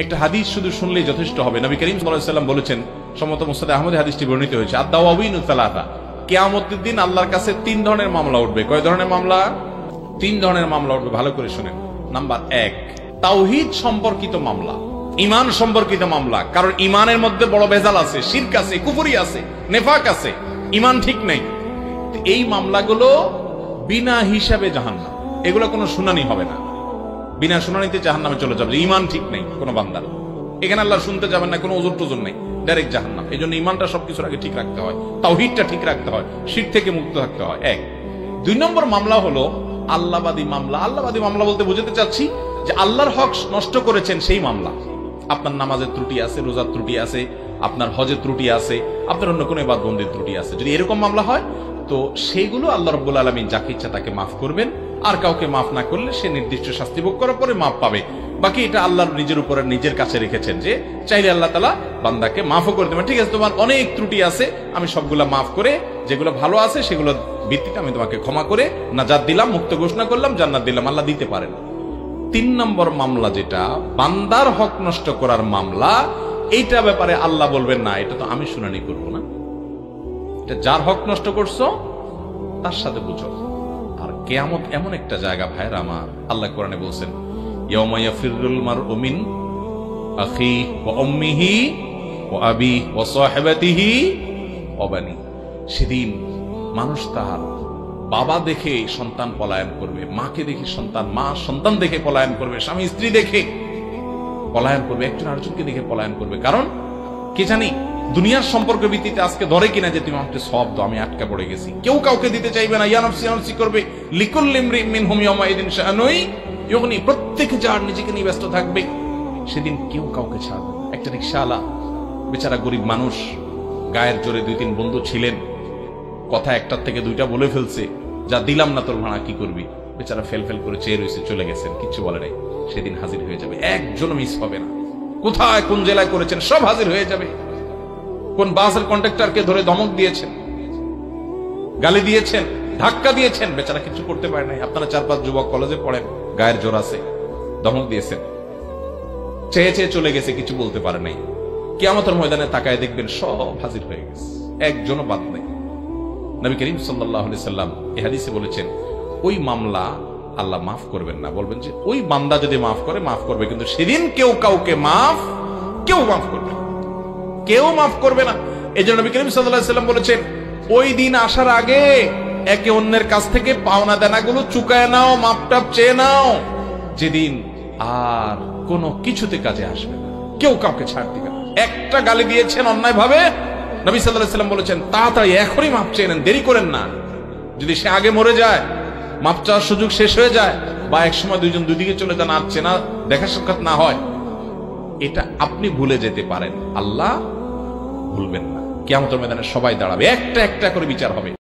একটা হাদিস শুধু শুনলেই যথেষ্ট হবে। নবী করিম সাল্লাল্লাহু আলাইহি ওয়াসাল্লাম বলেছেন, সম্ভবত মুসনাদে আহমদে হাদিসটি বর্ণিত হয়েছে, আদ-দাওয়াবিনু সালাসা, কিয়ামতের দিন আল্লাহর কাছে 3 ধরনের মামলা উঠবে। কয় ধরনের মামলা? 3 ধরনের মামলা উঠবে। ভালো করে শুনেন। নাম্বার 1, তাওহীদ সম্পর্কিত মামলা, ঈমান সম্পর্কিত মামলা। কারণ ঈমানের মধ্যে বড় ভেজাল আছে, শিরক আছে, কুফরি আছে, নেফাক আছে, ঈমান ঠিক নাই। এই মামলাগুলো বিনা হিসাবে জাহান্নাম, এগুলো কোনো শুনানি হবে না, বিনা শুনানিতে জাহান্নামে চলে যাবে। ঈমান ঠিক নেই কোন বান্দার, এখানে আল্লাহ শুনতে যাবেন না, কোনো ওজর টোজর নেই, ডাইরেক্ট জাহান্নাম। এই জন্য ঈমানটা সবকিছুর আগে ঠিক রাখতে হয়, তাওহীদটা ঠিক রাখতে হয়, শিরক থেকে মুক্ত থাকতে হয়। 1। 2 নম্বর মামলা হলো আল্লাহবাদী মামলা। আল্লাহবাদী মামলা বলতে বোঝাতে চাচ্ছি যে আল্লাহর হক নষ্ট করেছেন সেই মামলা। আপনার নামাজের ত্রুটি আছে, রোজার ত্রুটি আছে, আপনার হজের ত্রুটি আছে, আপনার অন্য কোনো ইবাদতবন্দির ত্রুটি আছে। যদি এরকম মামলা হয় তো সেইগুলো আল্লাহ রাব্বুল আলামিন যাকে ইচ্ছা তাকে মাফ করবেন, আর কাউকে মাফ না করলে সে নির্দিষ্ট শাস্তি ভোগ করার পরে মাফ পাবে। বাকি এটা আল্লাহর নিজের উপরে নিজের কাছে রেখেছেন যে চাইলে আল্লাহ তাআলা বান্দাকে মাফও করে দেবেন। ঠিক আছে, তোমার অনেক ত্রুটি আছে, আমি সবগুলা মাফ করে যেগুলো ভালো আছে সেগুলো ভিত্তিতে আমি তোমাকে ক্ষমা করে নাজাত দিলাম, মুক্ত ঘোষণা করলাম, জান্নাত দিলাম। আল্লাহ দিতে পারেন। 3 নম্বর মামলা যেটা বান্দার হক নষ্ট করার মামলা, এইটা ব্যাপারে আল্লাহ বলবেন না, এটা তো আমি শুনানি করব না, এটা যার হক নষ্ট করছো তার সাথে বুঝো। আর কিয়ামত এমন একটা জায়গা ভাইরা আমার, আল্লাহ কোরআনে বলছেন, ইয়াউমা ইয়াফিরুল মারউ মিন আখিহি ওয়া উম্মিহি ওয়া আবিহি ওয়া সাহিবাতিহি ওয়া বানি। সেদিন মানুষ তার বাবা দেখে সন্তান পলায়ন করবে, মাকে দেখে সন্তান, মা সন্তান দেখে পলায়ন করবে, স্বামী স্ত্রী দেখে পলায়ন করবে, একজন আরেকজনকে দেখে পলায়ন করবে। কারণ কি জানি দুনিয়ার সম্পর্ক ভিত্তিতে আজকে ধরে কিনা যে তুমি আমাকে সব দাও, আমি আটকা পড়ে গেছি। কেউ কাউকে দিতে চাইবে না, ইয়া নাফসি ইয়া নাফসি করবে। লিকুল্লি ইমরিইন মিনহুম ইয়াওমাইদিন শাআনুই ইউগনি, প্রত্যেকে যার নিজেকে নিয়ে ব্যস্ত থাকবে। সেদিন কেউ কাউকে ছাড়বে না। একটা রিকশাওয়ালা বেচারা গরিব মানুষ, গায়ের জোরে 2-3 বন্ধু ছিলেন, কথা একটার থেকে 2টা বলে ফেলছে, যা দিলাম না তোর ভাড়া কি করবি। বেচারা ফেল করে চেয়ে রয়েছে, চলে গেছেন, কিচ্ছু বলে নাই। সেদিন হাজির হয়ে যাবে, একজন মিস হবে না। কোথায় কোন জেলায় করেছেন সব হাজির হয়ে যাবে। কোন বাসের কন্ডাক্টরকে ধরে ধমক দিয়েছেন, গালি দিয়েছেন, ধাক্কা দিয়েছেন, বেচারা কিছু করতে পারে নাই। আপনারা 4-5 যুবক কলেজে পড়েন, গায়ের জোর আছে, ধমক দিয়েছেন, চেয়ে চলে গেছে, কিছু বলতে পারে নাই। কিয়ামতের ময়দানে তাকায় দেখবেন সব হাজির হয়ে গেছে, একজনও বাদ নেই। নবী করিম সাল্লাল্লাহু আলাইহি সাল্লাম এই হাদিসে বলেছেন, ওই মামলা আল্লাহ মাফ করবেন না, বলবেন যে ওই বান্দা যদি মাফ করে মাফ করবে, কিন্তু সেদিন কেউ কাউকে কেউ মাফ করবে না, কেউ মাফ করবে না। এই জন্য নবী করিম সাল্লাল্লাহু আলাইহি সাল্লাম বলেছেন, ওই দিন আসার আগে একে অন্যের কাছ থেকে পাওনা দেনাগুলো চুকায় নাও, মাপটাপ চেয়ে নাও, যেদিন আর কোনো কিছুতে কাজে আসবে না, কেউ কাউকে ছাড় দিবে না। একটা গালি দিয়েছেন অন্যায় ভাবে, নবী সাল্লাল্লাহু আলাইহি সাল্লাম বলেছেন তাড়াতাড়ি এখনই মাপ চেয়ে নেন, দেরি করেন না। যদি সে আগে মরে যায়, মাপ চাওয়ার সুযোগ শেষ হয়ে যায়, বা একসময় দুইজন দুদিকে চলে যান, আর চেনা দেখা সাক্ষাৎ না হয়, এটা আপনি ভুলে যেতে পারেন, আল্লাহ ভুলবেন না। কিয়ামতের ময়দানে সবাই দাঁড়াবে, একটা একটা করে বিচার হবে।